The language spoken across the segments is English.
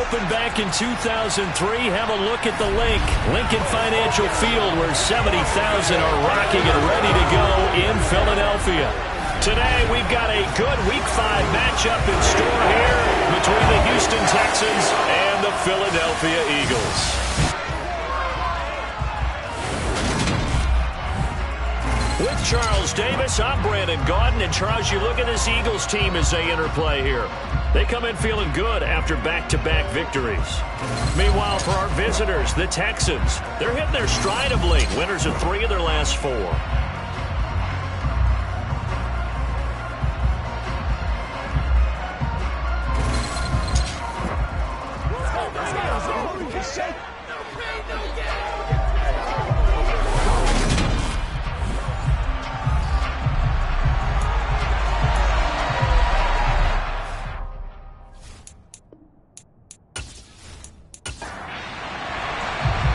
Opened back in 2003. Have a look at the Lincoln Financial Field, where 70,000 are rocking and ready to go in Philadelphia. Today, we've got a good Week 5 matchup in store here between the Houston Texans and the Philadelphia Eagles. With Charles Davis, I'm Brandon Gaudin. And Charles, you look at this Eagles team as they interplay here. They come in feeling good after back-to-back victories. Meanwhile, for our visitors, the Texans, they're hitting their stride of late. Winners of 3 of their last 4.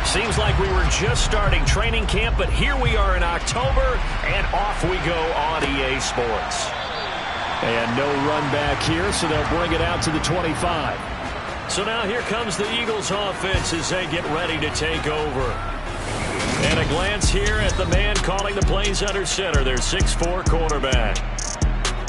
Seems like we were just starting training camp, but here we are in October, and off we go on EA Sports. And no run back here, so they'll bring it out to the 25. So now here comes the Eagles offense as they get ready to take over. And a glance here at the man calling the plays under center, their 6'4" quarterback.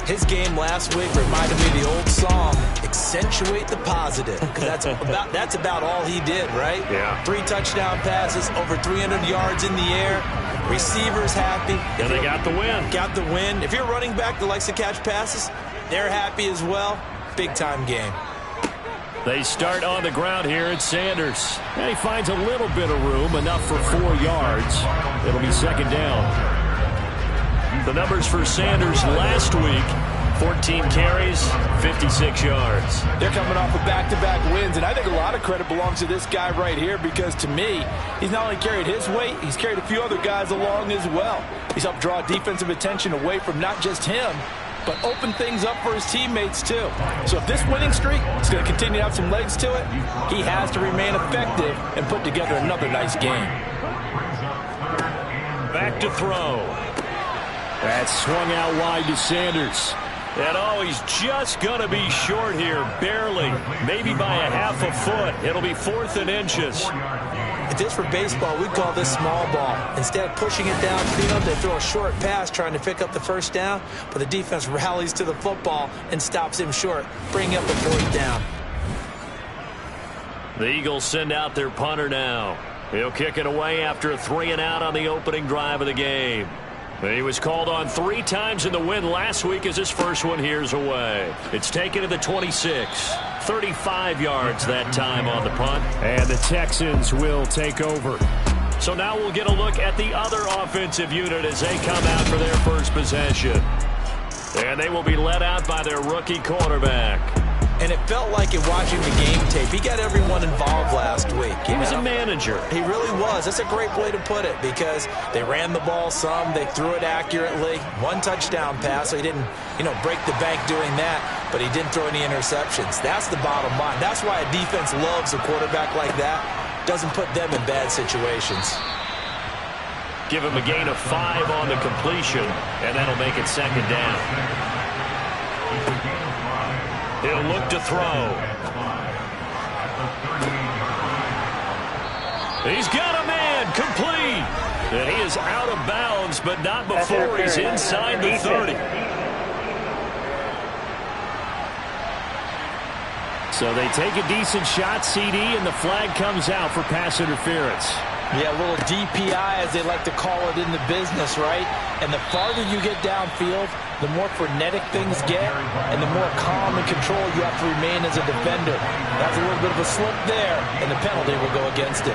His game last week reminded me of the old song, accentuate the positive, because that's about all he did, right? Yeah. 3 touchdown passes, over 300 yards in the air, receivers happy. And they got the win. Got the win. If you're running back that likes to catch passes, they're happy as well. Big-time game. They start on the ground here at Sanders. And he finds a little bit of room, enough for 4 yards. It'll be second down. The numbers for Sanders last week, 14 carries, 56 yards. They're coming off of back-to-back wins, and I think a lot of credit belongs to this guy right here because, to me, he's not only carried his weight, he's carried a few other guys along as well. He's helped draw defensive attention away from not just him, but open things up for his teammates, too. So if this winning streak is going to continue to have some legs to it, he has to remain effective and put together another nice game. Back to throw. That swung out wide to Sanders. And oh, he's just going to be short here, barely. Maybe by a half a foot. It'll be 4th and inches. If this were baseball, we'd call this small ball. Instead of pushing it downfield, they throw a short pass trying to pick up the first down, but the defense rallies to the football and stops him short, bringing up the 4th down. The Eagles send out their punter now. He'll kick it away after a 3-and-out on the opening drive of the game. He was called on 3 times in the win last week as his first one here's away. It's taken to the 26. 35 yards that time on the punt. And the Texans will take over. So now we'll get a look at the other offensive unit as they come out for their first possession. And they will be led out by their rookie quarterback. And it felt like in watching the game tape, he got everyone involved last week. He was a manager. He really was. That's a great way to put it because they ran the ball some, they threw it accurately. 1 touchdown pass, so he didn't, break the bank doing that, but he didn't throw any interceptions. That's the bottom line. That's why a defense loves a quarterback like that. Doesn't put them in bad situations. Give him a gain of 5 on the completion, and that'll make it second down. He'll look to throw. He's got a man, complete. And he is out of bounds, but not before he's inside the 30. So they take a decent shot, CD, and the flag comes out for pass interference. Yeah, a little DPI, as they like to call it in the business, right? And the farther you get downfield, the more frenetic things get, and the more calm and control you have to remain as a defender. That's a little bit of a slip there, and the penalty will go against him.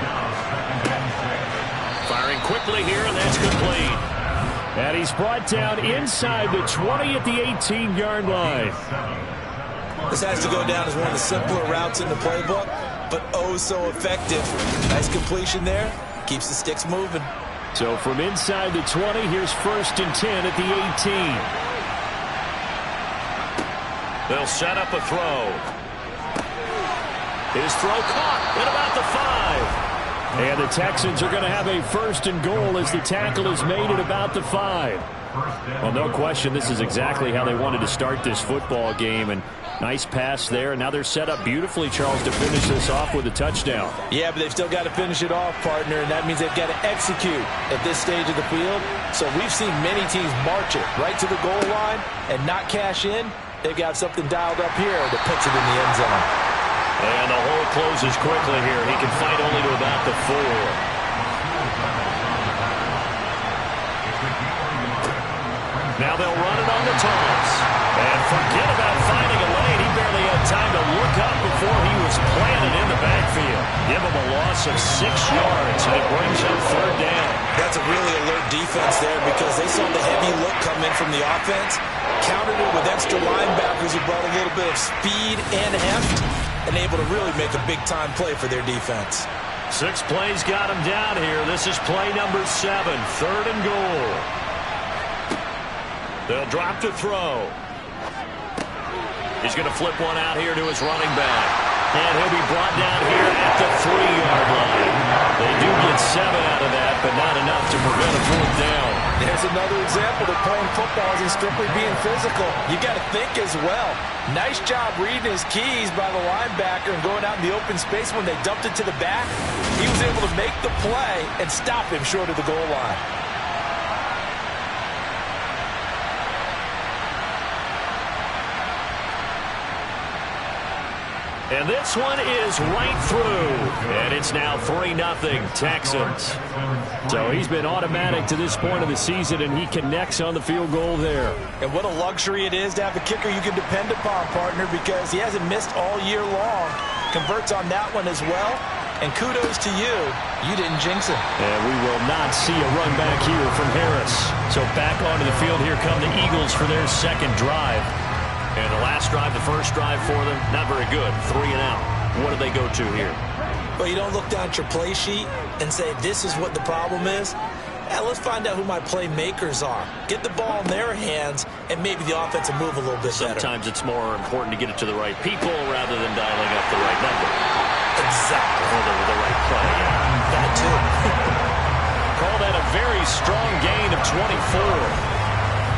Firing quickly here, and that's complete. And he's brought down inside the 20 at the 18-yard line. This has to go down as one of the simpler routes in the playbook, but oh so effective. Nice completion there. Keeps the sticks moving. So from inside the 20, here's 1st and 10 at the 18. They'll set up a throw. His throw caught at about the 5. And the Texans are going to have a 1st and goal as the tackle is made at about the 5. Well, no question, this is exactly how they wanted to start this football game. And Nice pass there, and now they're set up beautifully, Charles, to finish this off with a touchdown. Yeah, but they've still got to finish it off, partner, and that means they've got to execute at this stage of the field. So we've seen many teams march it right to the goal line and not cash in. They've got something dialed up here that puts it in the end zone. And the hole closes quickly here. He can fight only to about the 4. Now they'll run it on the toss. And forget about finding a lane. He barely had time to look up before he was planted in the backfield. Give him a loss of 6 yards, and it brings up 3rd down. That's a really alert defense there because they saw the heavy look come in from the offense, countered it with extra linebackers who brought a little bit of speed and heft, and able to really make a big-time play for their defense. 6 plays got him down here. This is play number 7, 3rd and goal. They'll drop to throw. He's going to flip one out here to his running back. And he'll be brought down here at the 3-yard line. They do get 7 out of that, but not enough to prevent a 4th down. There's another example that playing football isn't strictly being physical. You got to think as well. Nice job reading his keys by the linebacker and going out in the open space when they dumped it to the back. He was able to make the play and stop him short of the goal line. And this one is right through. And it's now 3-0 Texans. So he's been automatic to this point of the season, and he connects on the field goal there. And what a luxury it is to have a kicker you can depend upon, partner, because he hasn't missed all year long. Converts on that one as well. And kudos to you. You didn't jinx him. And we will not see a run back here from Harris. So back onto the field here come the Eagles for their 2nd drive. And the last drive, the first drive for them, not very good. 3 and out. What do they go to here? Well, you don't look down at your play sheet and say, this is what the problem is. Yeah, let's find out who my playmakers are. Get the ball in their hands, and maybe the offense will move a little bit better. Sometimes it's more important to get it to the right people rather than dialing up the right number. Exactly. Or the right play. That too. Call that a very strong gain of 24.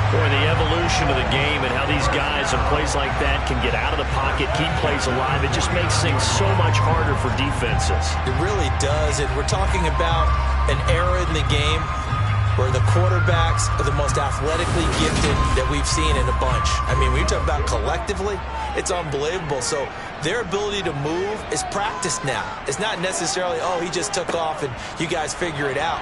Boy, the evolution of the game and how these guys in plays like that can get out of the pocket, keep plays alive, it just makes things so much harder for defenses. It really does. And we're talking about an era in the game where the quarterbacks are the most athletically gifted that we've seen in a bunch. I mean, when you talk about collectively, it's unbelievable. So their ability to move is practiced now. It's not necessarily, oh, he just took off and you guys figure it out.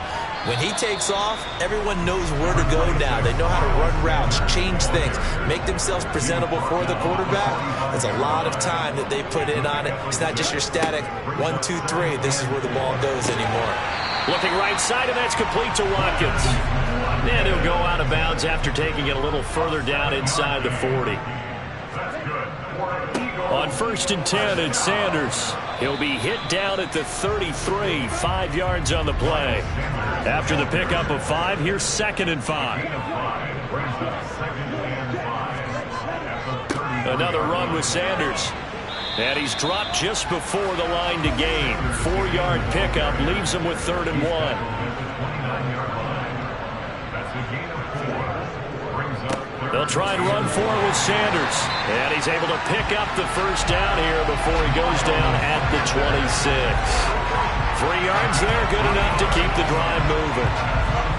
When he takes off, everyone knows where to go now. They know how to run routes, change things, make themselves presentable for the quarterback. There's a lot of time that they put in on it. It's not just your static 1, 2, 3. This is where the ball goes anymore. Looking right side, and that's complete to Watkins. And he'll go out of bounds after taking it a little further down inside the 40. On 1st and 10, it's Sanders. He'll be hit down at the 33, 5 yards on the play. After the pickup of 5, here's 2nd and 5. Another run with Sanders. And he's dropped just before the line to gain. 4-yard pickup leaves him with 3rd and 1. They'll try and run forward with Sanders. And he's able to pick up the 1st down here before he goes down at the 26. 3 yards there, good enough to keep the drive moving.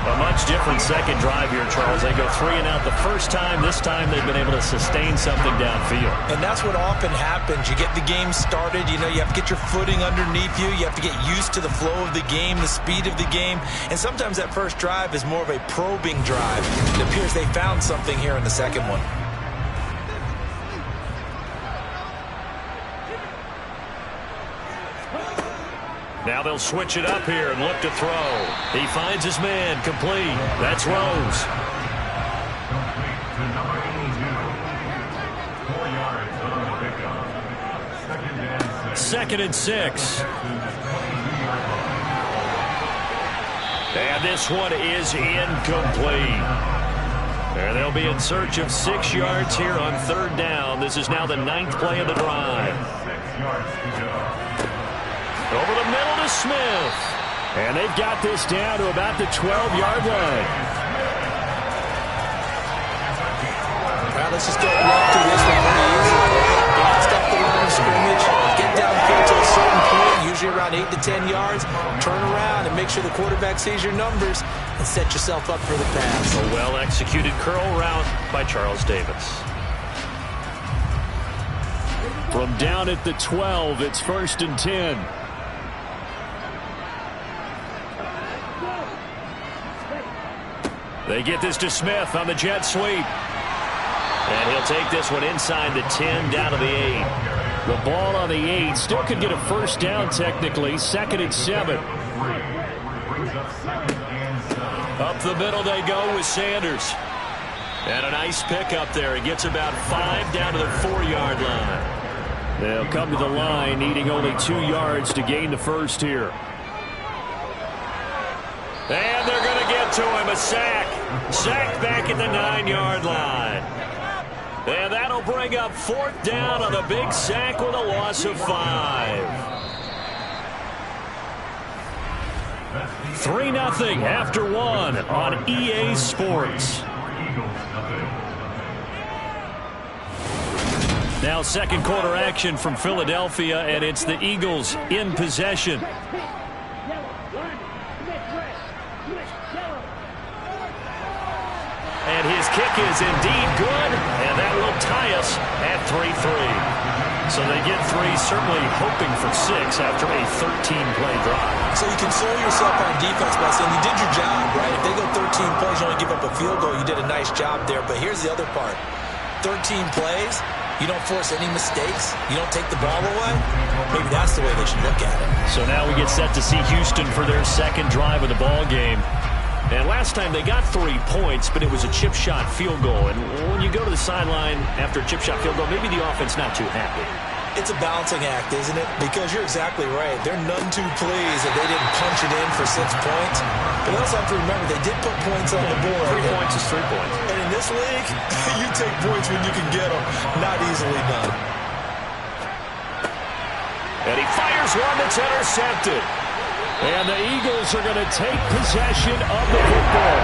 A much different 2nd drive here, Charles. They go 3 and out the first time. This time they've been able to sustain something downfield. And that's what often happens. You get the game started. You know, you have to get your footing underneath you. You have to get used to the flow of the game, the speed of the game. And sometimes that first drive is more of a probing drive. It appears they found something here in the 2nd one. Now they'll switch it up here and look to throw. He finds his man, complete. That's Rose. 2nd and 6. And this one is incomplete. And they'll be in search of 6 yards here on 3rd down. This is now the 9th play of the drive. Over the middle to Smith. And they've got this down to about the 12-yard line. Well, let's just go walk through this one pretty easily. 8 to 10 yards, turn around and make sure the quarterback sees your numbers and set yourself up for the pass. A well-executed curl route by Charles Davis. From down at the 12, it's 1st and 10. They get this to Smith on the jet sweep. And he'll take this one inside the 10, down to the 8. The ball on the 8. Still could get a first down technically. 2nd and 7. Up the middle they go with Sanders. And a nice pick up there. He gets about 5 down to the 4-yard line. They'll come to the line needing only 2 yards to gain the first here. And they're going to get to him. A sack. Sacked back at the 9-yard line. And that'll bring up 4th down on a big sack with a loss of 5. 3-0 after 1 on EA Sports. Now 2nd quarter action from Philadelphia, and it's the Eagles in possession. And his kick is indeed good, and that will tie us at 3-3. So they get 3, certainly hoping for 6 after a 13-play drive. So you console yourself on defense by saying you did your job, right? If they go 13 plays, you only give up a field goal, you did a nice job there. But here's the other part. 13 plays, you don't force any mistakes, you don't take the ball away. Maybe that's the way they should look at it. So now we get set to see Houston for their 2nd drive of the ball game. And last time they got 3 points, but it was a chip shot field goal. And when you go to the sideline after a chip shot field goal, maybe the offense not too happy. It's a balancing act, isn't it? Because you're exactly right. They're none too pleased that they didn't punch it in for 6 points. But you also have to remember they did put points on the board. 3 points is 3 points. And in this league, you take points when you can get them. Not easily done. And he fires one that's intercepted. And the Eagles are going to take possession of the football.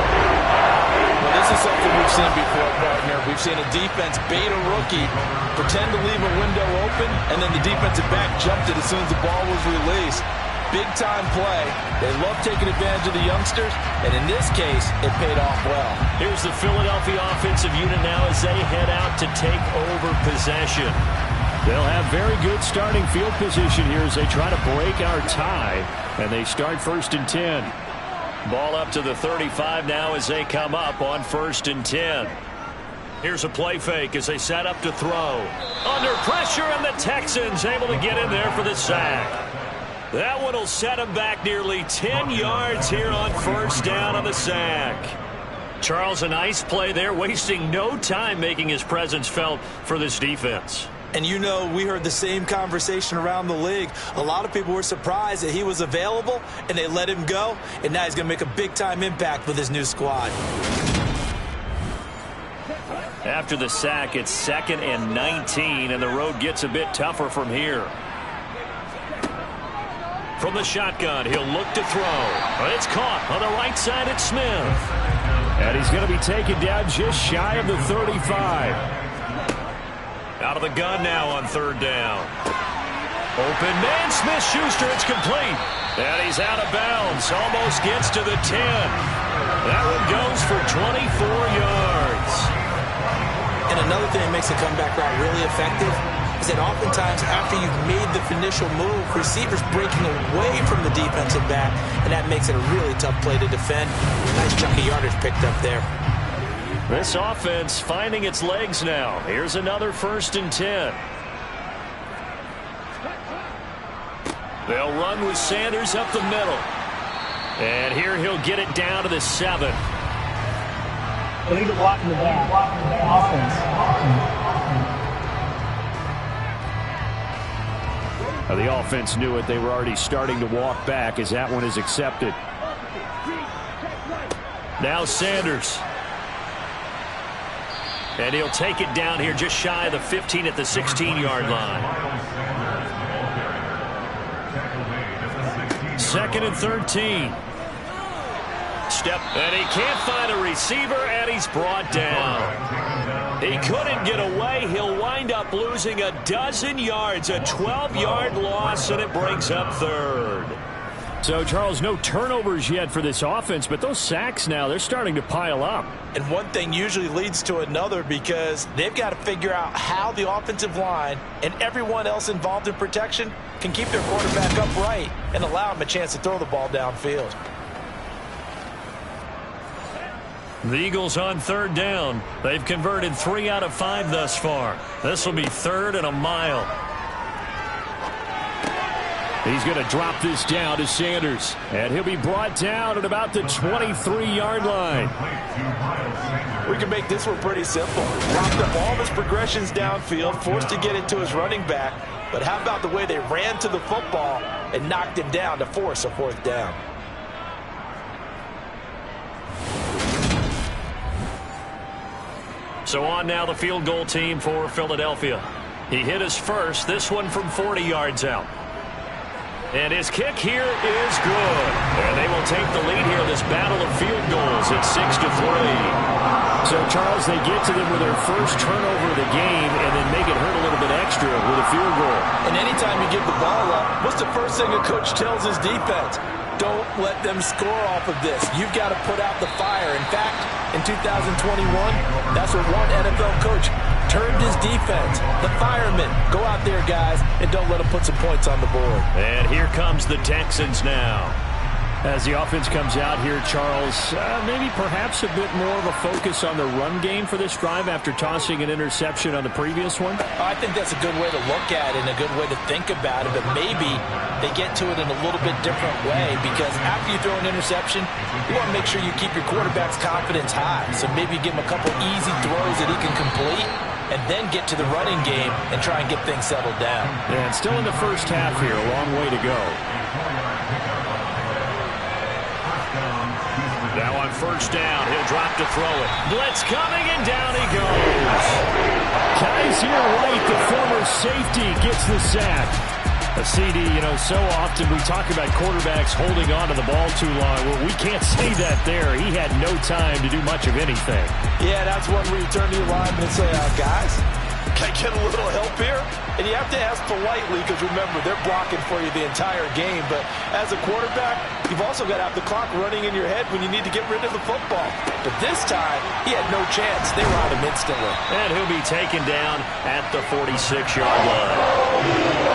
Well, this is something we've seen before, partner. We've seen a defense bait a rookie, pretend to leave a window open, and then the defensive back jumped it as soon as the ball was released. Big-time play. They love taking advantage of the youngsters, and in this case, it paid off well. Here's the Philadelphia offensive unit now as they head out to take over possession. They'll have very good starting field position here as they try to break our tie. And they start 1st and 10. Ball up to the 35 now as they come up on 1st and 10. Here's a play fake as they set up to throw. Under pressure, and the Texans able to get in there for the sack. That one will set them back nearly 10 yards here on 1st down on the sack. Charles, a nice play there, wasting no time making his presence felt for this defense. And you know, we heard the same conversation around the league. A lot of people were surprised that he was available, and they let him go. And now he's going to make a big-time impact with his new squad. After the sack, it's 2nd and 19, and the road gets a bit tougher from here. From the shotgun, he'll look to throw. But it's caught on the right side at Smith. And he's going to be taken down just shy of the 35. Out of the gun now on 3rd down. Open man, Smith-Schuster, it's complete. And he's out of bounds, almost gets to the 10. That one goes for 24 yards. And another thing that makes the comeback route really effective is that oftentimes after you've made the initial move, receivers breaking away from the defensive back, and that makes it a really tough play to defend. Nice chunk of yardage picked up there. This offense finding its legs now. Here's another 1st and 10. They'll run with Sanders up the middle. And here he'll get it down to the 7. They need to block in the back. Offense. Now the offense knew it. They were already starting to walk back as that one is accepted. Now Sanders. And he'll take it down here just shy of the 15 at the 16-yard line. 2nd and 13. step, and he can't find a receiver, and he's brought down. He couldn't get away. He'll wind up losing a dozen yards, a 12-yard loss, and it brings up third. So, Charles, no turnovers yet for this offense, but those sacks now, they're starting to pile up. And one thing usually leads to another because they've got to figure out how the offensive line and everyone else involved in protection can keep their quarterback upright and allow him a chance to throw the ball downfield. The Eagles on third down. They've converted 3 out of 5 thus far. This will be 3rd and a mile. He's going to drop this down to Sanders. And he'll be brought down at about the 23-yard line. We can make this one pretty simple. Locked up all of his progressions downfield, forced to get it to his running back. But how about the way they ran to the football and knocked him down to force a 4th down? So on now the field goal team for Philadelphia. He hit his first, this one from 40 yards out. And his kick here is good. And they will take the lead here in this battle of field goals at 6-3. So, Charles, they get to them with their first turnover of the game and then make it hurt a little bit extra with a field goal. And anytime you give the ball up, what's the first thing a coach tells his defense? Don't let them score off of this. You've got to put out the fire. In fact, in 2021, that's what one NFL coach turned his defense. The firemen, go out there, guys, and don't let them put some points on the board. And here comes the Texans now. As the offense comes out here, Charles, maybe perhaps a bit more of a focus on the run game for this drive after tossing an interception on the previous one? I think that's a good way to look at it and a good way to think about it, but maybe they get to it in a little bit different way because after you throw an interception, you want to make sure you keep your quarterback's confidence high. So maybe give him a couple easy throws that he can complete and then get to the running game and try and get things settled down. Yeah, and still in the first half here, a long way to go. Now on first down, he'll drop to throw it. Blitz coming, and down he goes. Kaiser White, the former safety, gets the sack. A CD, so often we talk about quarterbacks holding on to the ball too long. Well, we can't say that there. He had no time to do much of anything. Yeah, that's one where you turn to your lineman and say, guys, can I get a little help here? And you have to ask politely because, remember, they're blocking for you the entire game. But as a quarterback, you've also got to have the clock running in your head when you need to get rid of the football. But this time, he had no chance. They were on him instantly. And he'll be taken down at the 46-yard line.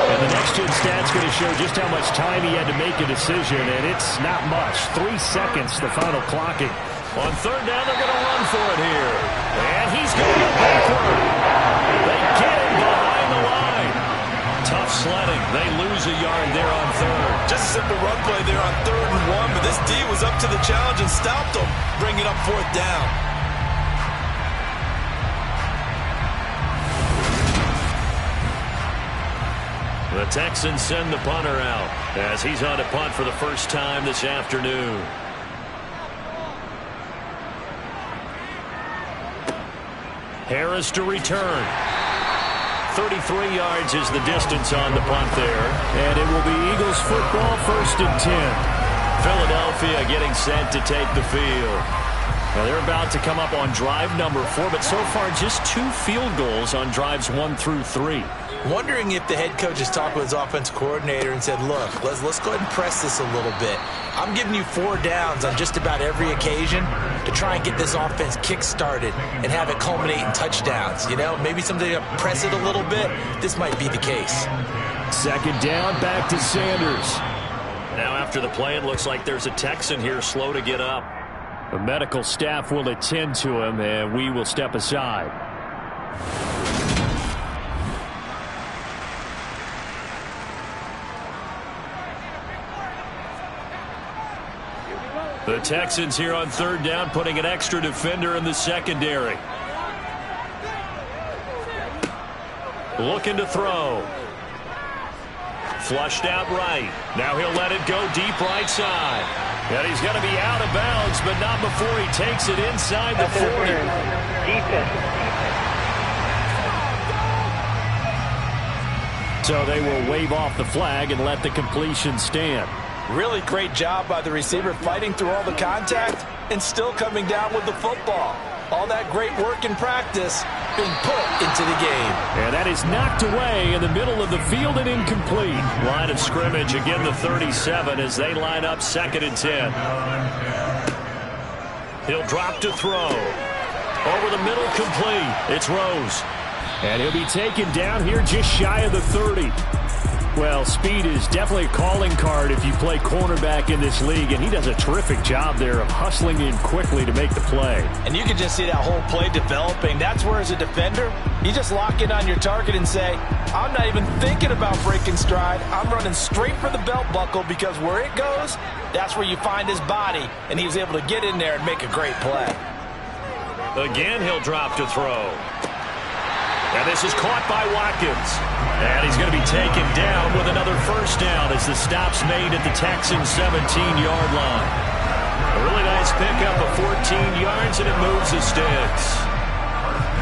And the next-gen stat's going to show just how much time he had to make a decision, and it's not much. 3 seconds, the final clocking. On third down, they're going to run for it here. And he's going backward. They get him behind the line. Tough sledding. They lose a yard there on third. Just a simple run play there on 3rd and 1, but this D was up to the challenge and stopped them, bringing up 4th down. The Texans send the punter out as he's on to punt for the first time this afternoon. Harris to return. 33 yards is the distance on the punt there. And it will be Eagles football, 1st and 10. Philadelphia getting set to take the field. Now they're about to come up on drive number 4, but so far just 2 field goals on drives 1 through 3. Wondering if the head coach has talked with his offensive coordinator and said, look, let's go ahead and press this a little bit. I'm giving you 4 downs on just about every occasion to try and get this offense kick-started and have it culminate in touchdowns. Maybe someday to press it a little bit. This might be the case. 2nd down, back to Sanders. Now after the play, it looks like there's a Texan here slow to get up. The medical staff will attend to him, and we will step aside. The Texans here on third down, putting an extra defender in the secondary. Looking to throw. Flushed out right. Now he'll let it go deep right side. And he's going to be out of bounds, but not before he takes it inside the 40. So they will wave off the flag and let the completion stand. Really great job by the receiver fighting through all the contact and still coming down with the football. All that great work in practice being put into the game. And that is knocked away in the middle of the field and incomplete. Line of scrimmage, again the 37 as they line up 2nd and 10. He'll drop to throw. Over the middle, complete. It's Rose. And he'll be taken down here just shy of the 30. Well, speed is definitely a calling card if you play cornerback in this league, and he does a terrific job there of hustling in quickly to make the play. And you can just see that whole play developing. That's where, as a defender, you just lock in on your target and say, I'm not even thinking about breaking stride. I'm running straight for the belt buckle, because where it goes, that's where you find his body, and he was able to get in there and make a great play. Again, he'll drop to throw. And this is caught by Watkins. And he's going to be taken down with another first down as the stop's made at the Texans' 17-yard line. A really nice pickup of 14 yards, and it moves the sticks.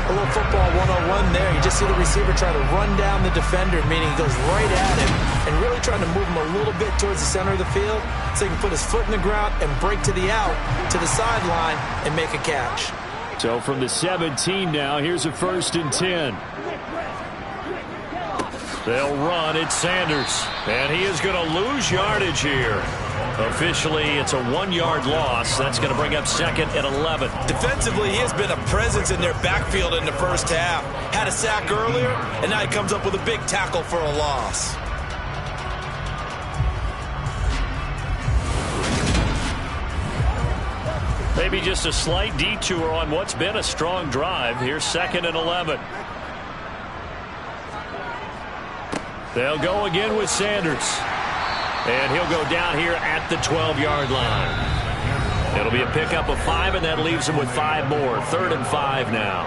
A little football 101 there. You just see the receiver try to run down the defender, meaning he goes right at him and really trying to move him a little bit towards the center of the field so he can put his foot in the ground and break to the out, to the sideline, and make a catch. So from the 17 now, here's a 1st and 10. They'll run. It's Sanders. And he is going to lose yardage here. Officially, it's a 1-yard loss. That's going to bring up 2nd and 11. Defensively, he has been a presence in their backfield in the first half. Had a sack earlier, and now he comes up with a big tackle for a loss. Maybe just a slight detour on what's been a strong drive. Here's 2nd and 11. They'll go again with Sanders. And he'll go down here at the 12-yard line. It'll be a pickup of 5, and that leaves him with 5 more. 3rd and 5 now.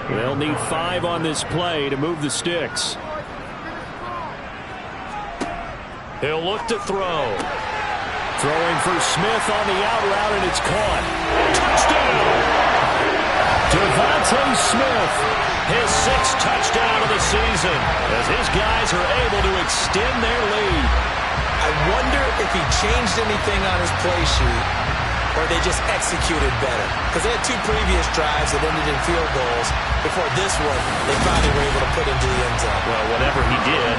They'll need 5 on this play to move the sticks. He'll look to throw. Throwing for Smith on the out route, and it's caught. Touchdown! Devontae Smith. His 6th touchdown of the season as his guys are able to extend their lead. I wonder if he changed anything on his play sheet or they just executed better. Because they had 2 previous drives that ended in field goals. Before this one, they finally were able to put into the end zone. Well, whatever he did,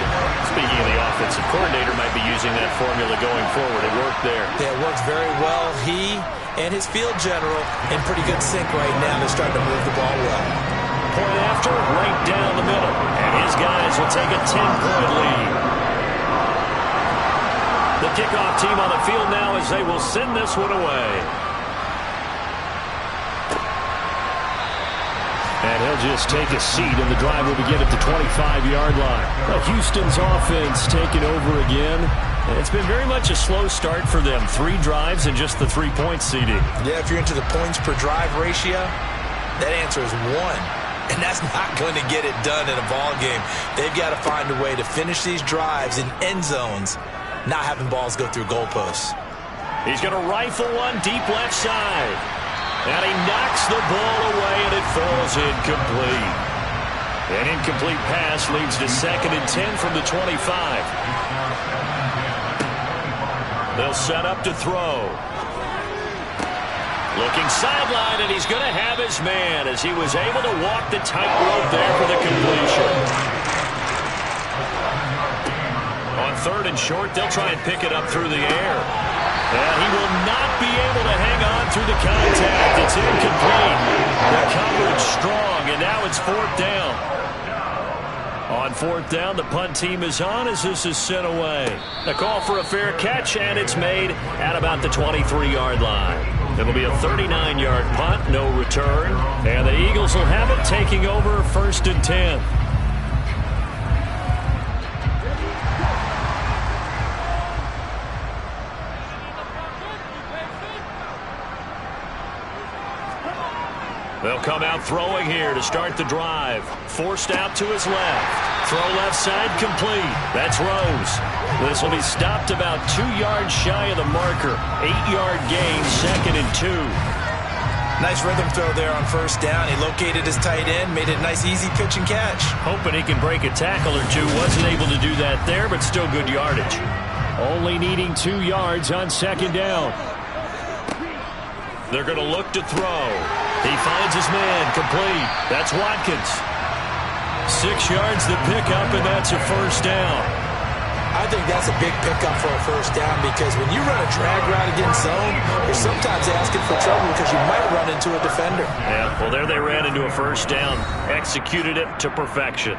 speaking of the offensive coordinator, might be using that formula going forward. It worked there. Yeah, it works very well. He and his field general in pretty good sync right now. They're starting to move the ball well. Point after, right down the middle. And his guys will take a 10-point lead. The kickoff team on the field now as they will send this one away. And he'll just take a seat, and the drive will begin at the 25-yard line. Well, Houston's offense taking over again. It's been very much a slow start for them. 3 drives and just the 3-point seeding. Yeah, if you're into the points per drive ratio, that answer is 1. And that's not going to get it done in a ball game. They've got to find a way to finish these drives in end zones, not having balls go through goalposts. He's going to rifle one deep left side. And he knocks the ball away, and it falls incomplete. An incomplete pass leads to 2nd and 10 from the 25. They'll set up to throw. Looking sideline, and he's going to have his man as he was able to walk the tightrope there for the completion. On 3rd and short, they'll try and pick it up through the air. And he will not be able to hang on through the contact. It's incomplete. The coverage strong, and now it's 4th down. On 4th down, the punt team is on as this is sent away. A call for a fair catch, and it's made at about the 23-yard line. It'll be a 39-yard punt, no return. And the Eagles will have it, taking over 1st and 10. They'll come out throwing here to start the drive. Forced out to his left. Throw left side complete. That's Rose. This will be stopped about 2 yards shy of the marker. 8-yard gain, 2nd and 2. Nice rhythm throw there on first down. He located his tight end, made it a nice easy pitch and catch. Hoping he can break a tackle or two. Wasn't able to do that there, but still good yardage. Only needing 2 yards on second down. They're going to look to throw. He finds his man, complete. That's Watkins. 6 yards to pick up, and that's a first down. I think that's a big pickup for a first down because when you run a drag route against zone, you're sometimes asking for trouble because you might run into a defender. Yeah, well, there they ran into a first down. Executed it to perfection.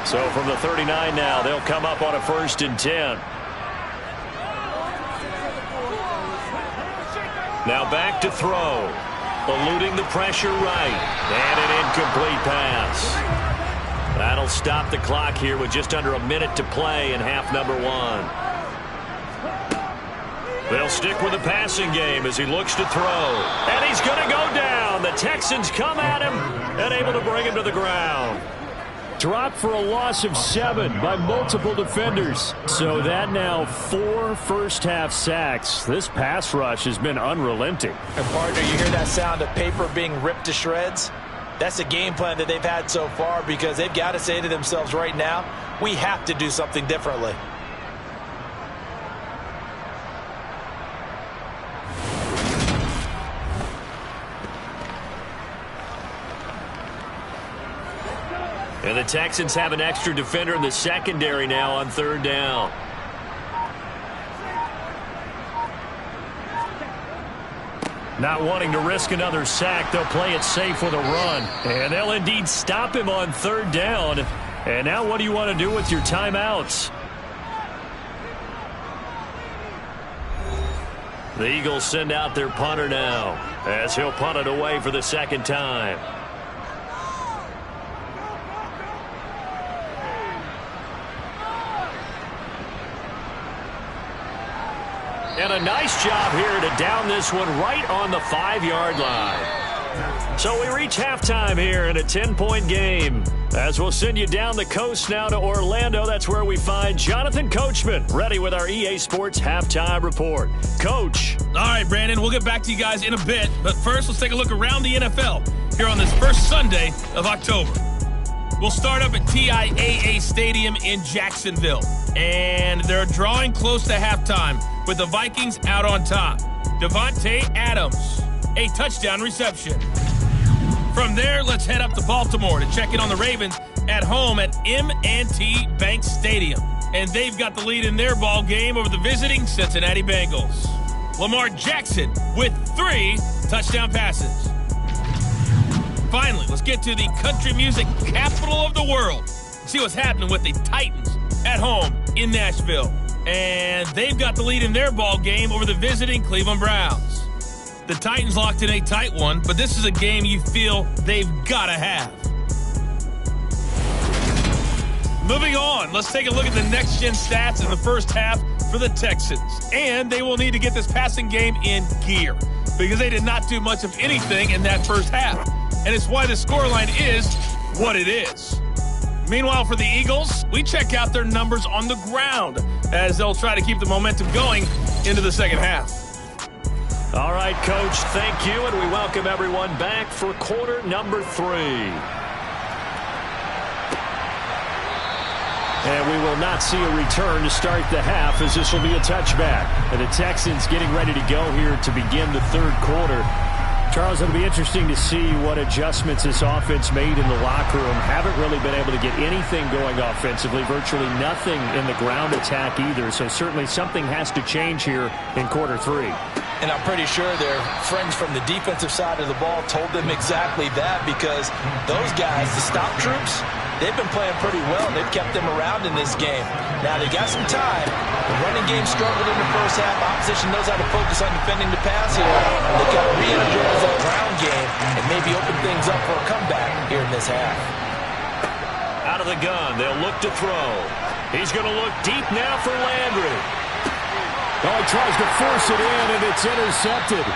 So from the 39 now, they'll come up on a 1st and 10. Now back to throw. Eluding the pressure right. And an incomplete pass. That'll stop the clock here with just under a minute to play in half number 1. They'll stick with the passing game as he looks to throw. And he's going to go down. The Texans come at him and able to bring him to the ground. Dropped for a loss of 7 by multiple defenders. So that now 4 first-half sacks. This pass rush has been unrelenting. And partner, you hear that sound of paper being ripped to shreds? That's the game plan that they've had so far because they've got to say to themselves right now, we have to do something differently. And the Texans have an extra defender in the secondary now on 3rd down. Not wanting to risk another sack, they'll play it safe with a run. And they'll indeed stop him on 3rd down. And now what do you want to do with your timeouts? The Eagles send out their punter now as he'll punt it away for the 2nd time. And a nice job here to down this one right on the 5-yard line. So we reach halftime here in a 10-point game. As we'll send you down the coast now to Orlando. That's where we find Jonathan Coachman ready with our EA Sports Halftime Report. Coach. All right, Brandon, we'll get back to you guys in a bit. But first, let's take a look around the NFL here on this first Sunday of October. We'll start up at TIAA Stadium in Jacksonville. And they're drawing close to halftime with the Vikings out on top. Devontae Adams, a touchdown reception. From there, let's head up to Baltimore to check in on the Ravens at home at M&T Bank Stadium. And they've got the lead in their ball game over the visiting Cincinnati Bengals. Lamar Jackson with 3 touchdown passes. Finally, let's get to the country music capital of the world. See what's happening with the Titans at home in Nashville. And they've got the lead in their ball game over the visiting Cleveland Browns. The Titans locked in a tight one, but this is a game you feel they've got to have. Moving on, let's take a look at the next-gen stats in the first half for the Texans. And they will need to get this passing game in gear because they did not do much of anything in that first half. And it's why the scoreline is what it is. Meanwhile, for the Eagles, we check out their numbers on the ground as they'll try to keep the momentum going into the second half. All right, Coach, thank you, and we welcome everyone back for quarter number 3. And we will not see a return to start the half as this will be a touchback. And the Texans getting ready to go here to begin the 3rd quarter. Charles, it'll be interesting to see what adjustments this offense made in the locker room. Haven't really been able to get anything going offensively, virtually nothing in the ground attack either. So certainly something has to change here in quarter 3. And I'm pretty sure their friends from the defensive side of the ball told them exactly that because those guys, the stop troops, they've been playing pretty well. They've kept them around in this game. Now, they got some time. The running game struggled in the first half. Opposition knows how to focus on defending the pass here. They've got to re-energize that ground game and maybe open things up for a comeback here in this half. Out of the gun, they'll look to throw. He's going to look deep now for Landry. Oh, he tries to force it in, and it's intercepted.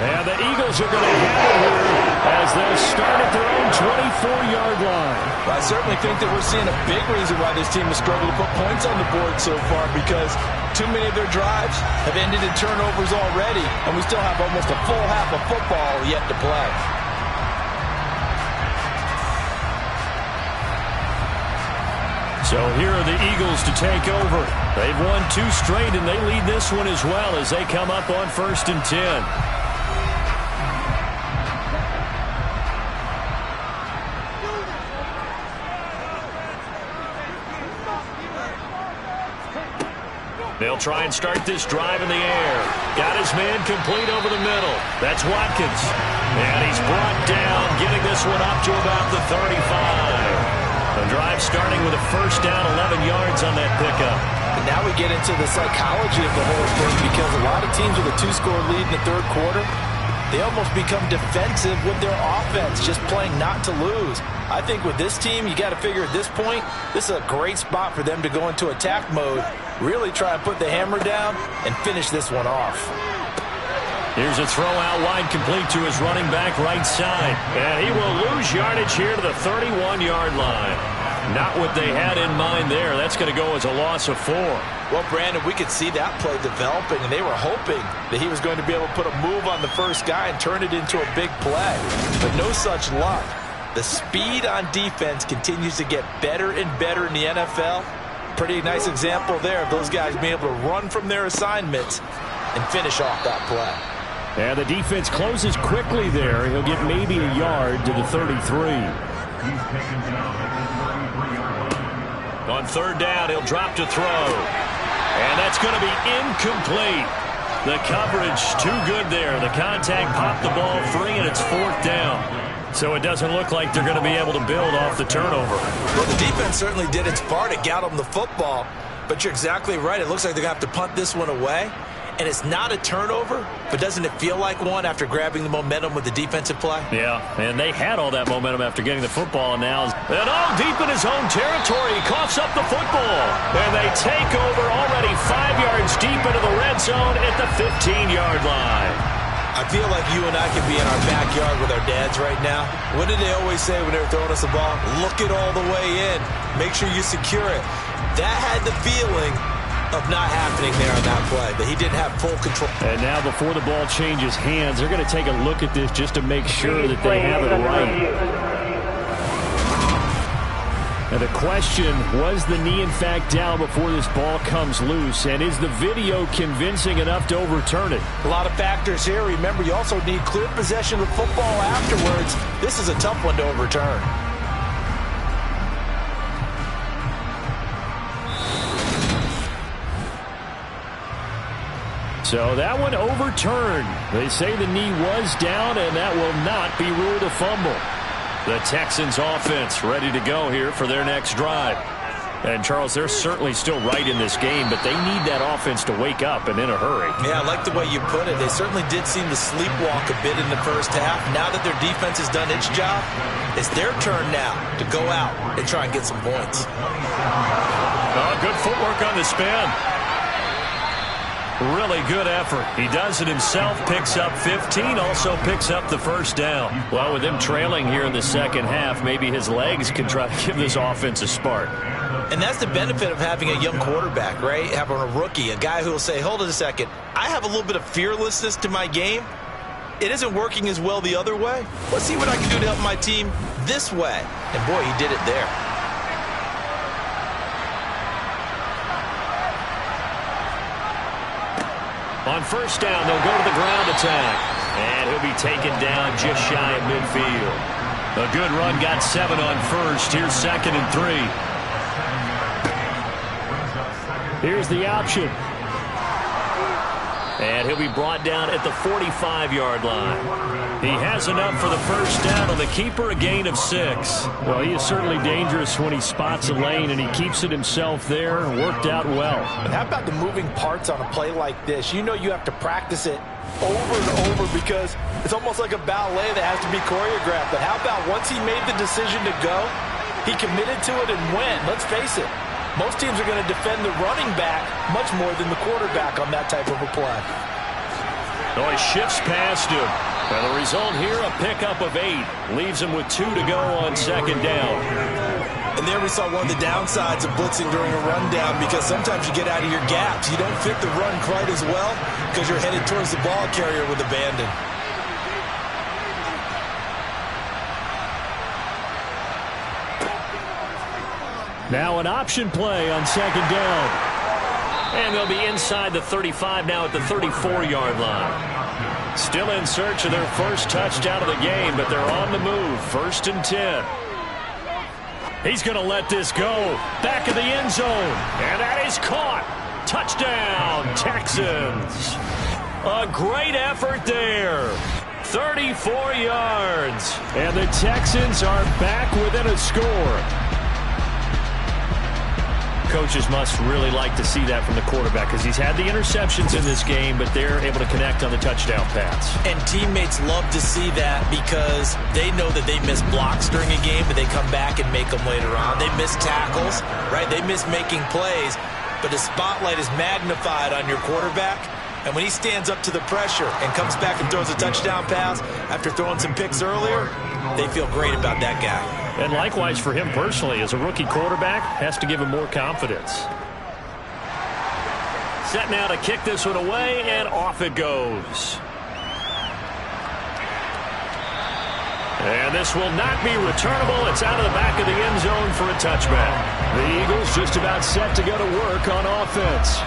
And the Eagles are going to have it here as they'll start at their own 24-yard line. Well, I certainly think that we're seeing a big reason why this team has struggled to put points on the board so far because too many of their drives have ended in turnovers already, and we still have almost a full half of football yet to play. So here are the Eagles to take over. They've won 2 straight, and they lead this one as well as they come up on 1st and 10. They'll try and start this drive in the air. Got his man complete over the middle. That's Watkins. And he's brought down, getting this one up to about the 35. The drive starting with a first down, 11 yards on that pickup. And now we get into the psychology of the whole thing, because a lot of teams with a 2-score lead in the third quarter, they almost become defensive with their offense, just playing not to lose. I think with this team, you got to figure at this point, this is a great spot for them to go into attack mode, really try and put the hammer down and finish this one off. Here's a throw out wide, complete to his running back right side. And he will lose yardage here to the 31-yard line. Not what they had in mind there. That's going to go as a loss of 4. Well, Brandon, we could see that play developing, and they were hoping that he was going to be able to put a move on the first guy and turn it into a big play. But no such luck. The speed on defense continues to get better and better in the NFL. Pretty nice example there of those guys being able to run from their assignments and finish off that play. And the defense closes quickly there. He'll get maybe a yard to the 33. On 3rd down, he'll drop to throw. And that's going to be incomplete. The coverage too good there. The contact popped the ball free, and it's 4th down. So it doesn't look like they're going to be able to build off the turnover. Well, the defense certainly did its part to get them the football. But you're exactly right. It looks like they're going to have to punt this one away. And it's not a turnover, but doesn't it feel like one after grabbing the momentum with the defensive play? Yeah, and they had all that momentum after getting the football now. And all deep in his own territory, he coughs up the football. And they take over already 5 yards deep into the red zone at the 15-yard line. I feel like you and I could be in our backyard with our dads right now. What did they always say when they were throwing us the ball? Look it all the way in. Make sure you secure it. That had the feeling of not happening there on that play, that he didn't have full control. And now before the ball changes hands, they're going to take a look at this just to make sure that they have it right. And the question, was the knee in fact down before this ball comes loose? And is the video convincing enough to overturn it? A lot of factors here. Remember, you also need clear possession of football afterwards. This is a tough one to overturn. So that one overturned. They say the knee was down, and that will not be ruled a fumble. The Texans offense ready to go here for their next drive. And, Charles, they're certainly still right in this game, but they need that offense to wake up and in a hurry. Yeah, I like the way you put it. They certainly did seem to sleepwalk a bit in the first half. Now that their defense has done its job, it's their turn now to go out and try and get some points. Oh, good footwork on the spin. Really good effort. He does it himself, picks up 15, also picks up the first down. Well, with him trailing here in the second half, maybe his legs can try to give this offense a spark. And that's the benefit of having a young quarterback, right? Having a rookie, a guy who will say, hold it a second, I have a little bit of fearlessness to my game. It isn't working as well the other way. Let's see what I can do to help my team this way. And, boy, he did it there. On first down, they'll go to the ground attack. And he'll be taken down just shy of midfield. A good run, got 7 on first. Here's 2nd and 3. Here's the option. And he'll be brought down at the 45-yard line. He has enough for the first down on the keeper, a gain of 6. Well, he is certainly dangerous when he spots a lane, and he keeps it himself there. Worked out well. And how about the moving parts on a play like this? You know you have to practice it over and over because it's almost like a ballet that has to be choreographed. But how about once he made the decision to go, he committed to it and went. Let's face it, most teams are going to defend the running back much more than the quarterback on that type of a play. Oh, he shifts past him. And the result here, a pickup of 8. Leaves him with 2 to go on second down. And there we saw one of the downsides of blitzing during a rundown, because sometimes you get out of your gaps. You don't fit the run quite as well because you're headed towards the ball carrier with abandon. Now an option play on second down. And they'll be inside the 35 now at the 34-yard line. Still in search of their first touchdown of the game, but they're on the move. 1st and 10. He's going to let this go. Back of the end zone. And that is caught. Touchdown, Texans. A great effort there. 34 yards. And the Texans are back within a score. Coaches must really like to see that from the quarterback, because he's had the interceptions in this game, but they're able to connect on the touchdown pass. And teammates love to see that, because they know that they miss blocks during a game, but they come back and make them later on. They miss tackles, right? They miss making plays, but the spotlight is magnified on your quarterback. And when he stands up to the pressure and comes back and throws a touchdown pass after throwing some picks earlier, they feel great about that guy. And likewise for him personally, as a rookie quarterback, has to give him more confidence. Set now to kick this one away, and off it goes. And this will not be returnable. It's out of the back of the end zone for a touchback. The Eagles just about set to go to work on offense.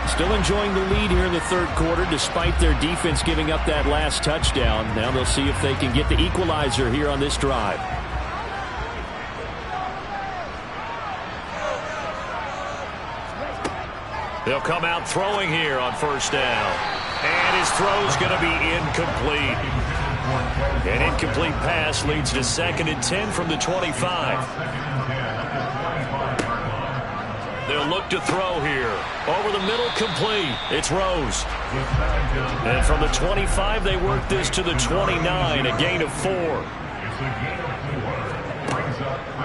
Still enjoying the lead here in the third quarter, despite their defense giving up that last touchdown. Now they'll see if they can get the equalizer here on this drive. They'll come out throwing here on 1st down. And his throw's going to be incomplete. An incomplete pass leads to 2nd and 10 from the 25. They'll look to throw here. Over the middle, complete. It's Rose. And from the 25, they work this to the 29, a gain of 4.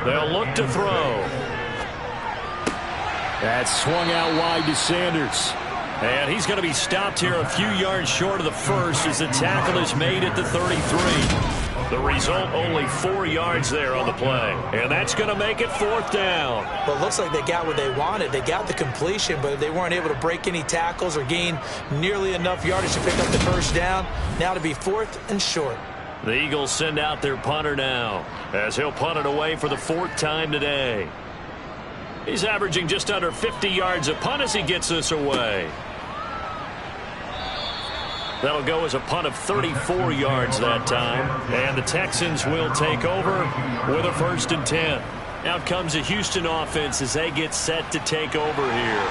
They'll look to throw. That swung out wide to Sanders. And he's going to be stopped here a few yards short of the first as the tackle is made at the 33. The result, only 4 yards there on the play. And that's going to make it 4th down. Well, it looks like they got what they wanted. They got the completion, but they weren't able to break any tackles or gain nearly enough yardage to pick up the 1st down. Now to be 4th and short. The Eagles send out their punter now, as he'll punt it away for the 4th time today. He's averaging just under 50 yards a punt as he gets this away. That'll go as a punt of 34 yards that time. And the Texans will take over with a 1st and 10. Out comes the Houston offense as they get set to take over here.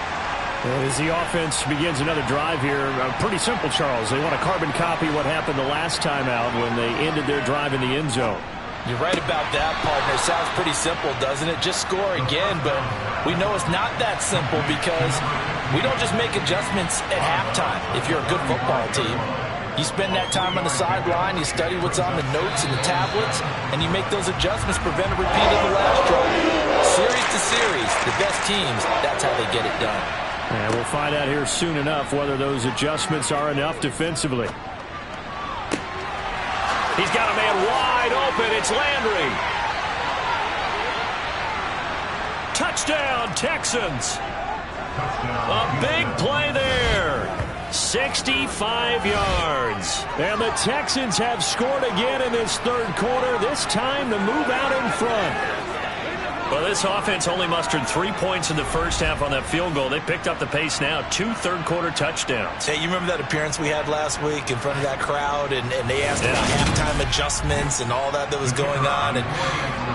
As the offense begins another drive here, pretty simple, Charles. They want to carbon copy what happened the last time out when they ended their drive in the end zone. You're right about that, partner. Sounds pretty simple, doesn't it? Just score again, but we know it's not that simple, because we don't just make adjustments at halftime if you're a good football team. You spend that time on the sideline, you study what's on the notes and the tablets, and you make those adjustments, prevent a repeat of the last drive. Series to series, the best teams, that's how they get it done. And we'll find out here soon enough whether those adjustments are enough defensively. He's got a man wide open. It's Landry. Touchdown, Texans. A big play there. 65 yards. And the Texans have scored again in this third quarter, this time to move out in front. Well, this offense only mustered 3 points in the first half on that field goal. They picked up the pace now. 2 third-quarter touchdowns. Hey, you remember that appearance we had last week in front of that crowd, and they asked about halftime adjustments and all that was going on. And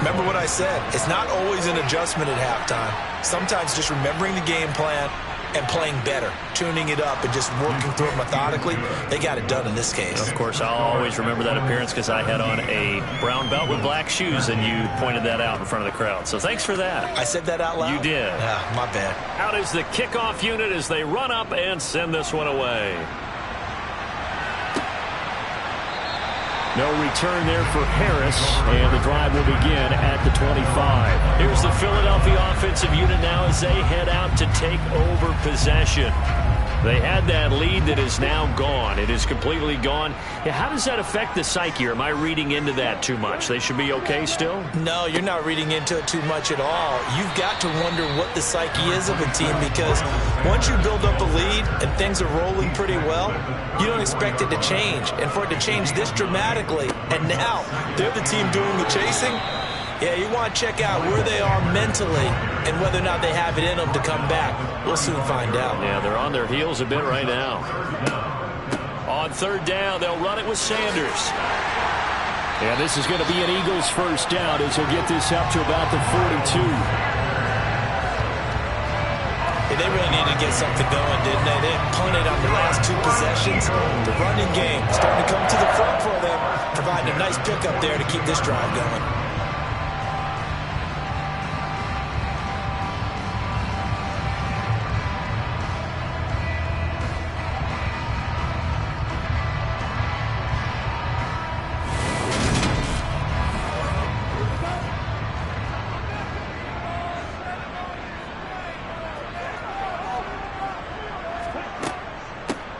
remember what I said. It's not always an adjustment at halftime. Sometimes just remembering the game plan and playing better, tuning it up and just working through it methodically. They got it done in this case. Of course, I'll always remember that appearance because I had on a brown belt with black shoes, and you pointed that out in front of the crowd. So thanks for that. I said that out loud? You did. Yeah, my bad. Out is the kickoff unit as they run up and send this one away. No return there for Harris, and the drive will begin at the 25. Here's the Philadelphia offensive unit now as they head out to take over possession. They had that lead that is now gone. It is completely gone. Yeah, how does that affect the psyche? Or am I reading into that too much? They should be okay still? No, you're not reading into it too much at all. You've got to wonder what the psyche is of a team, because once you build up a lead and things are rolling pretty well, you don't expect it to change. And for it to change this dramatically, and now they're the team doing the chasing, yeah, you want to check out where they are mentally and whether or not they have it in them to come back. We'll soon find out. Yeah, they're on their heels a bit right now. On third down, they'll run it with Sanders. And this is going to be an Eagles first down as he'll get this up to about the 42. Yeah, they really needed to get something going, didn't they? They punted on the last two possessions. The running game starting to come to the front for them, providing a nice pickup there to keep this drive going.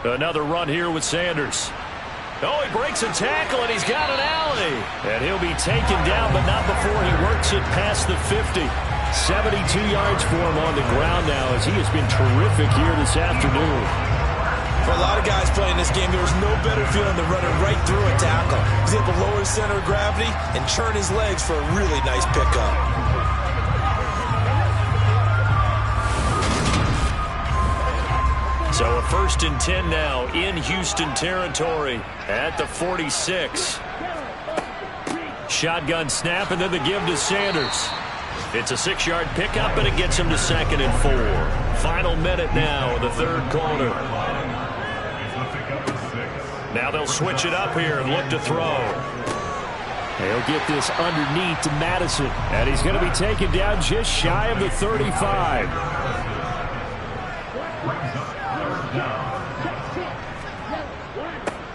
Another run here with Sanders. Oh, he breaks a tackle, and he's got an alley. And he'll be taken down, but not before he works it past the 50. 72 yards for him on the ground now, as he has been terrific here this afternoon. For a lot of guys playing this game, there was no better feeling than running right through a tackle. He's able to lower his center of gravity and churn his legs for a really nice pickup. So a 1st and 10 now in Houston territory at the 46. Shotgun snap, and then the give to Sanders. It's a 6-yard pickup, and it gets him to 2nd and 4. Final minute now of the third quarter. Now they'll switch it up here and look to throw. He'll get this underneath to Madison, and he's going to be taken down just shy of the 35.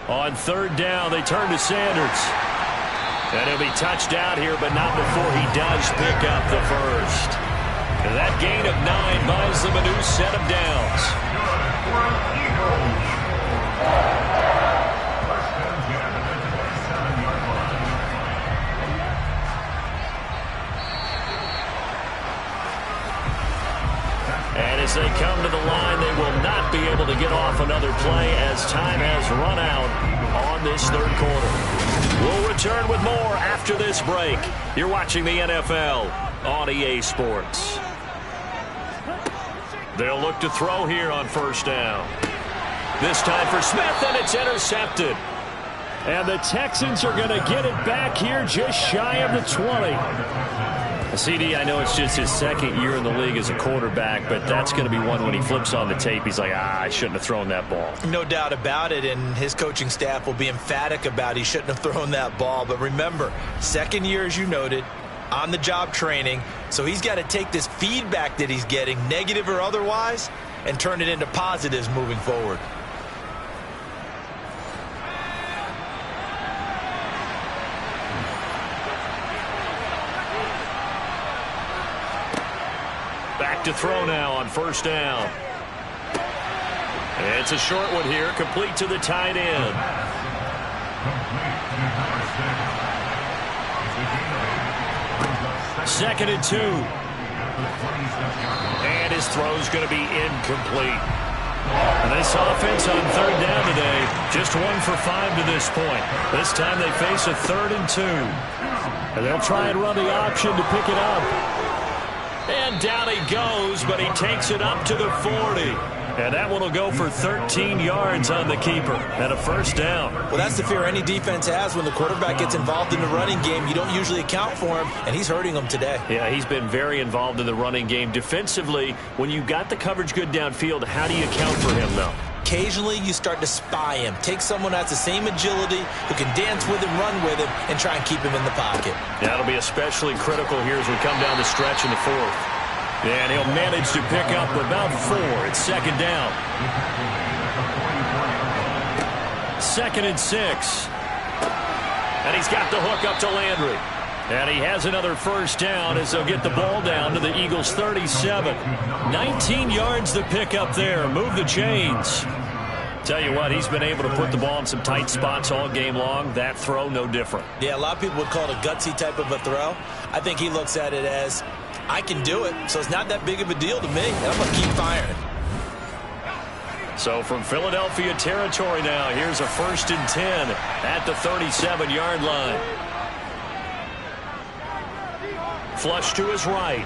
On third down, they turn to Sanders. And he'll be touched out here, but not before he does pick up the first. And that gain of 9 buys them a new set of downs. And as they come to the line, they will not be able to get off another play as time has run out on this third quarter. We'll return with more after this break. You're watching the NFL on EA Sports. They'll look to throw here on first down. This time for Smith, and it's intercepted. And the Texans are going to get it back here just shy of the 20. CD, I know it's just his second year in the league as a quarterback, but that's going to be one when he flips on the tape. He's like, I shouldn't have thrown that ball. No doubt about it, and his coaching staff will be emphatic about he shouldn't have thrown that ball. But remember, second year, as you noted, on-the-job training, so he's got to take this feedback that he's getting, negative or otherwise, and turn it into positives moving forward. Back to throw now on first down. It's a short one here, complete to the tight end. Second and 2. And his throw's going to be incomplete. And this offense on third down today, just 1 for 5 to this point. This time they face a 3rd and 2. And they'll try and run the option to pick it up. And down he goes, but he takes it up to the 40. And that one will go for 13 yards on the keeper and a first down. Well, that's the fear any defense has when the quarterback gets involved in the running game. You don't usually account for him, and he's hurting them today. Yeah, he's been very involved in the running game. Defensively, when you got the coverage good downfield, how do you account for him, though? Occasionally, you start to spy him. Take someone that's the same agility, who can dance with him, run with him, and try and keep him in the pocket. That'll be especially critical here as we come down the stretch in the fourth. And he'll manage to pick up about 4. It's second down. 2nd and 6. And he's got the hook up to Landry. And he has another first down as they'll get the ball down to the Eagles' 37. 19 yards to pick up there. Move the chains. Tell you what, he's been able to put the ball in some tight spots all game long. That throw, no different. Yeah, a lot of people would call it a gutsy type of a throw. I think he looks at it as, I can do it, so it's not that big of a deal to me, and I'm going to keep firing. So from Philadelphia territory now, here's a 1st and 10 at the 37-yard line. Flush to his right.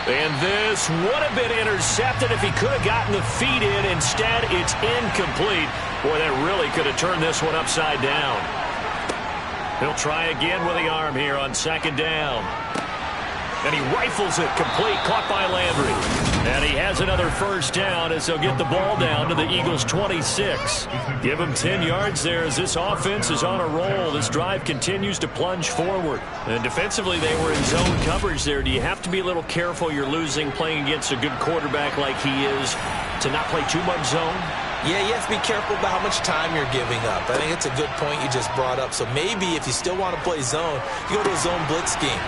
And this would have been intercepted if he could have gotten the feet in. Instead, it's incomplete. Boy, that really could have turned this one upside down. He'll try again with the arm here on 2nd down. And he rifles it complete, caught by Landry. And he has another first down as they'll get the ball down to the Eagles' 26. Give him 10 yards there as this offense is on a roll. This drive continues to plunge forward. And defensively, they were in zone coverage there. Do you have to be a little careful you're losing playing against a good quarterback like he is to not play too much zone? Yeah, you have to be careful about how much time you're giving up. I think it's a good point you just brought up. So maybe if you still want to play zone, you go to a zone blitz scheme.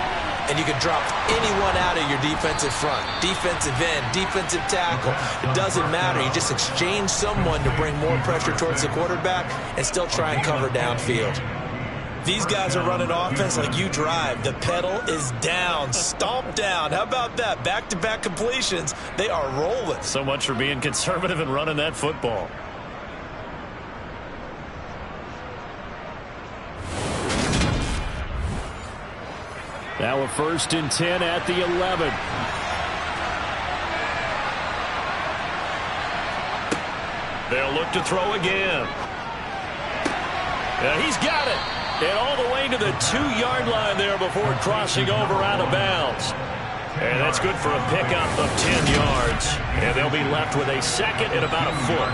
And you can drop anyone out of your defensive front, defensive end, defensive tackle. It doesn't matter. You just exchange someone to bring more pressure towards the quarterback and still try and cover downfield. These guys are running offense like you drive. The pedal is down, stomp down. How about that? Back-to-back completions. They are rolling. So much for being conservative and running that football. Now a 1st and 10 at the 11. They'll look to throw again. Yeah, he's got it. And all the way to the 2-yard line there before crossing over out of bounds. And that's good for a pickup of 10 yards. And they'll be left with a 2nd and about a foot.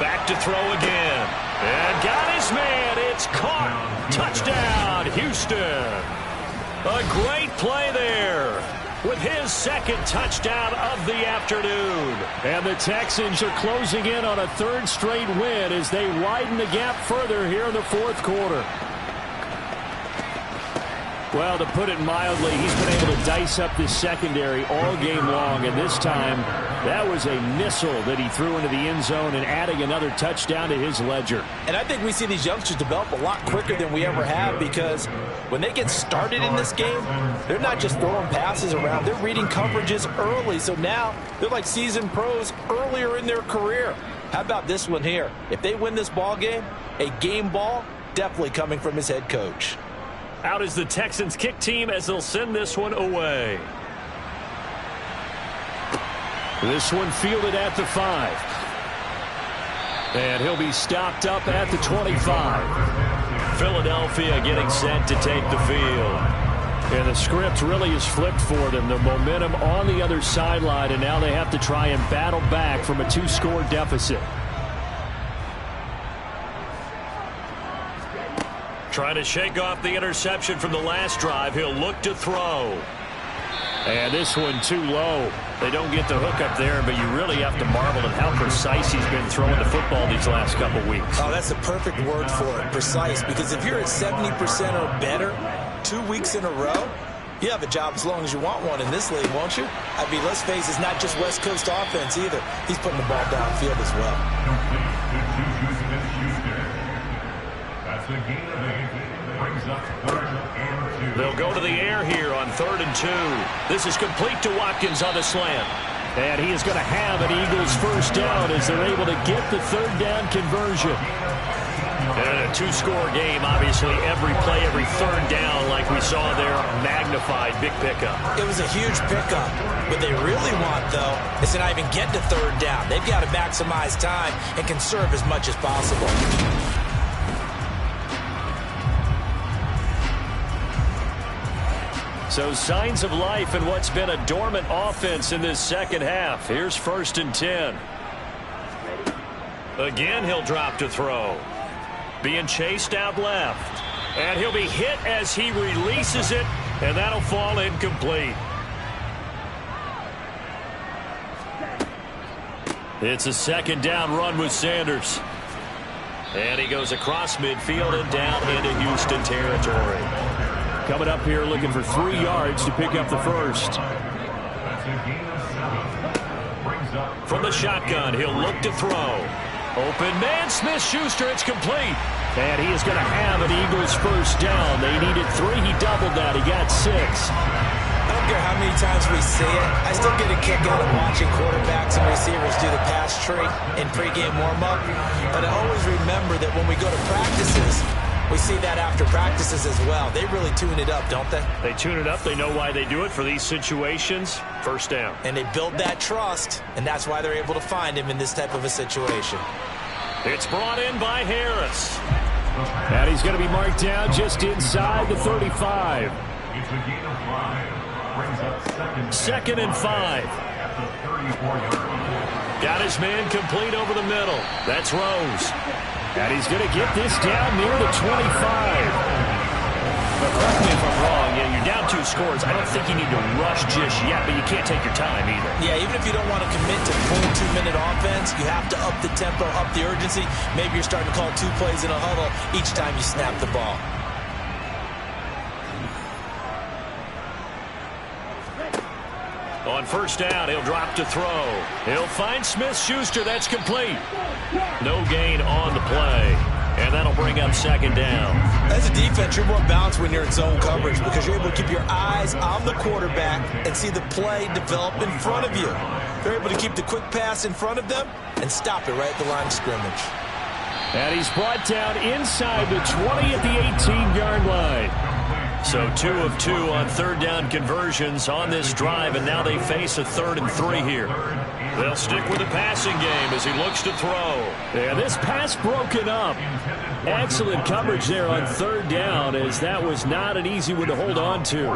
Back to throw again. And got his man. It's caught. Touchdown, Houston. A great play there with his 2nd touchdown of the afternoon. And the Texans are closing in on a 3rd straight win as they widen the gap further here in the 4th quarter. Well, to put it mildly, he's been able to dice up this secondary all game long, and this time that was a missile that he threw into the end zone and adding another touchdown to his ledger. And I think we see these youngsters develop a lot quicker than we ever have because when they get started in this game, they're not just throwing passes around. They're reading coverages early, so now they're like seasoned pros earlier in their career. How about this one here? If they win this ball game, a game ball definitely coming from his head coach. Out is the Texans kick team as they'll send this one away. This one fielded at the 5. And he'll be stopped up at the 25. Philadelphia getting set to take the field. And the script really is flipped for them. The momentum on the other sideline, and now they have to try and battle back from a 2-score deficit. Trying to shake off the interception from the last drive. He'll look to throw. And this one too low. They don't get the hook up there, but you really have to marvel at how precise he's been throwing the football these last couple weeks. Oh, that's the perfect word for it, precise, because if you're at 70% or better 2 weeks in a row, you have a job as long as you want one in this league, won't you? I mean, let's face it, it's not just West Coast offense either. He's putting the ball downfield as well. They'll go to the air here on 3rd and 2. This is complete to Watkins on the slant. And he is going to have an Eagles first down as they're able to get the 3rd down conversion. And in a 2-score game, obviously, every play, every 3rd down, like we saw there, magnified, big pickup. It was a huge pickup. What they really want, though, is to not even get to 3rd down. They've got to maximize time and conserve as much as possible. So signs of life in what's been a dormant offense in this second half. Here's 1st and 10. Again, he'll drop to throw. Being chased out left. And he'll be hit as he releases it, and that'll fall incomplete. It's a second down run with Sanders. And he goes across midfield and down into Houston territory. Coming up here looking for 3 yards to pick up the first. From the shotgun, he'll look to throw. Open man, Smith-Schuster, it's complete. And he is going to have an Eagles first down. They needed 3. He doubled that. He got 6. I don't care how many times we see it. I still get a kick out of watching quarterbacks and receivers do the pass tree in pregame warm-up. But I always remember that when we go to practices, we see that after practices as well. They really tune it up, don't they? They tune it up. They know why they do it for these situations. First down. And they build that trust, and that's why they're able to find him in this type of a situation. It's brought in by Harris. And he's going to be marked down just inside the 35. Second and 5. Got his man complete over the middle. That's Rose. And he's going to get this down near the 25. But correct me if I'm wrong, you're down 2 scores. I don't think you need to rush just yet, but you can't take your time either. Yeah, even if you don't want to commit to full 2-minute offense, you have to up the tempo, up the urgency. Maybe you're starting to call 2 plays in a huddle each time you snap the ball. On first down, he'll drop to throw. He'll find Smith-Schuster. That's complete. No gain on the play. And that'll bring up second down. As a defense, you're more balanced when you're in zone coverage because you're able to keep your eyes on the quarterback and see the play develop in front of you. They're able to keep the quick pass in front of them and stop it right at the line of scrimmage. And he's brought down inside the 20 at the 18-yard line. So 2 of 2 on third down conversions on this drive, and now they face a 3rd and 3 here. They'll stick with the passing game as he looks to throw. Yeah, this pass broken up. Excellent coverage there on third down, as that was not an easy one to hold on to.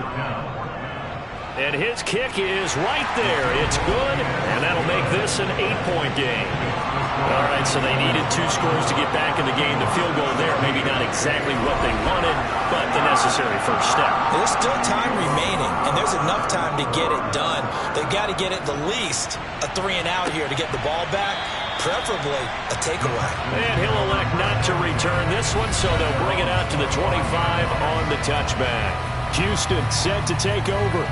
And his kick is right there. It's good, and that'll make this an 8-point game. All right, so they needed 2 scores to get back in the game. The field goal there, maybe not exactly what they wanted, but the necessary first step. There's still time remaining, and there's enough time to get it done. They've got to get at the least a 3-and-out here to get the ball back, preferably a takeaway. And he'll elect not to return this one, so they'll bring it out to the 25 on the touchback. Houston set to take over.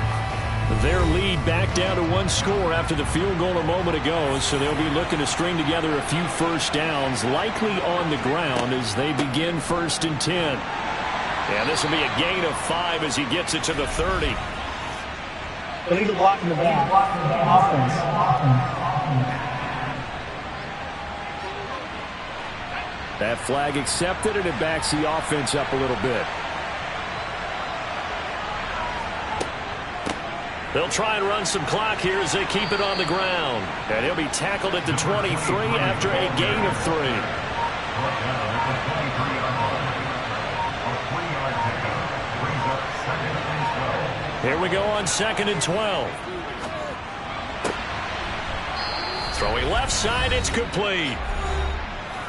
Their lead back down to 1 score after the field goal a moment ago, so they'll be looking to string together a few first downs, likely on the ground as they begin 1st and 10. And this will be a gain of 5 as he gets it to the 30. Illegal block in the back. Offense. That flag accepted, and it backs the offense up a little bit. They'll try and run some clock here as they keep it on the ground. And he'll be tackled at the 23 after a gain of 3. Here we go on 2nd and 12. Throwing left side, it's complete.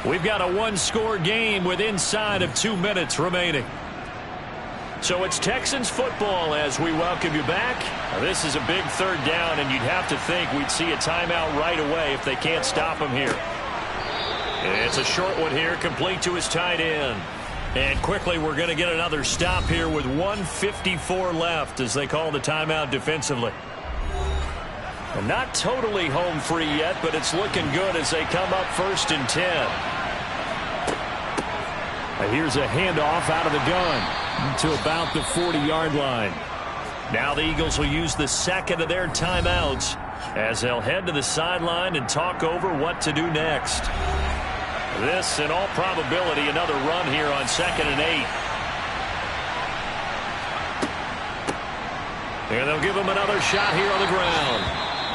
We've got a 1-score game with inside of 2 minutes remaining. So it's Texans football as we welcome you back. This is a big 3rd down, and you'd have to think we'd see a timeout right away if they can't stop him here. It's a short one here, complete to his tight end. And quickly, we're going to get another stop here with 1:54 left as they call the timeout defensively. And not totally home free yet, but it's looking good as they come up 1st and 10. Here's a handoff out of the gun to about the 40-yard line. Now the Eagles will use the 2nd of their timeouts as they'll head to the sideline and talk over what to do next. This, in all probability, another run here on 2nd and 8. And they'll give them another shot here on the ground.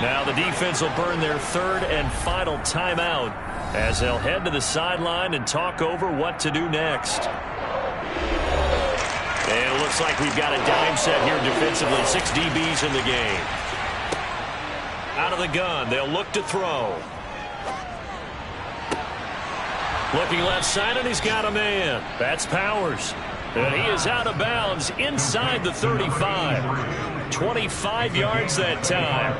Now the defense will burn their 3rd and final timeout as they'll head to the sideline and talk over what to do next. And it looks like we've got a dime set here defensively. 6 DBs in the game. Out of the gun, they'll look to throw. Looking left side, and he's got a man. That's Powers. And he is out of bounds inside the 35. 25 yards that time.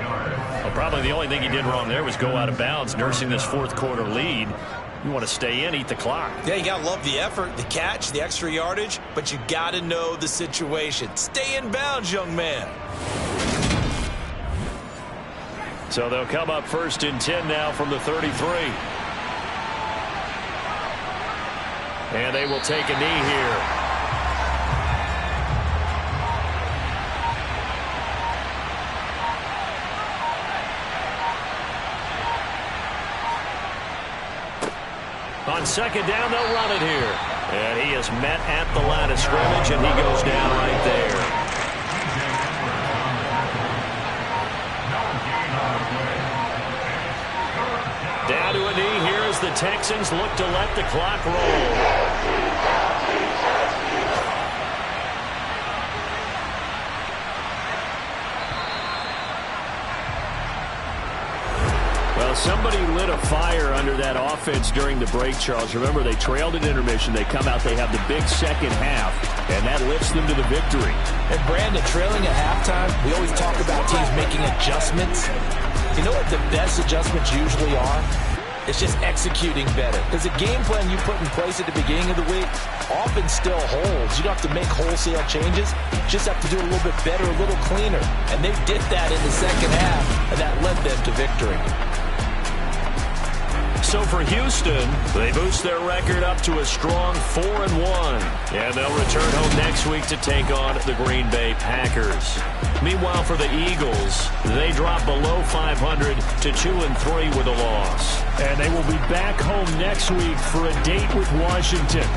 Well, probably the only thing he did wrong there was go out of bounds, nursing this fourth quarter lead. You want to stay in, eat the clock. Yeah, you got to love the effort, the catch, the extra yardage, but you got to know the situation. Stay in bounds, young man. So they'll come up 1st and 10 now from the 33. And they will take a knee here. On 2nd down, they'll run it here. And he is met at the line of scrimmage, and he goes down right there. Down to a knee here as the Texans look to let the clock roll. Well, somebody lit a fire under that offense during the break, Charles. Remember, they trailed at intermission. They come out, they have the big second half, and that lifts them to the victory. And Brandon, trailing at halftime, we always talk about teams making adjustments. You know what the best adjustments usually are? It's just executing better. Because the game plan you put in place at the beginning of the week often still holds. You don't have to make wholesale changes. You just have to do it a little bit better, a little cleaner. And they did that in the second half, and that led them to victory. So for Houston, they boost their record up to a strong 4-1. And they'll return home next week to take on the Green Bay Packers. Meanwhile, for the Eagles, they drop below 500 to 2-3 with a loss. And they will be back home next week for a date with Washington.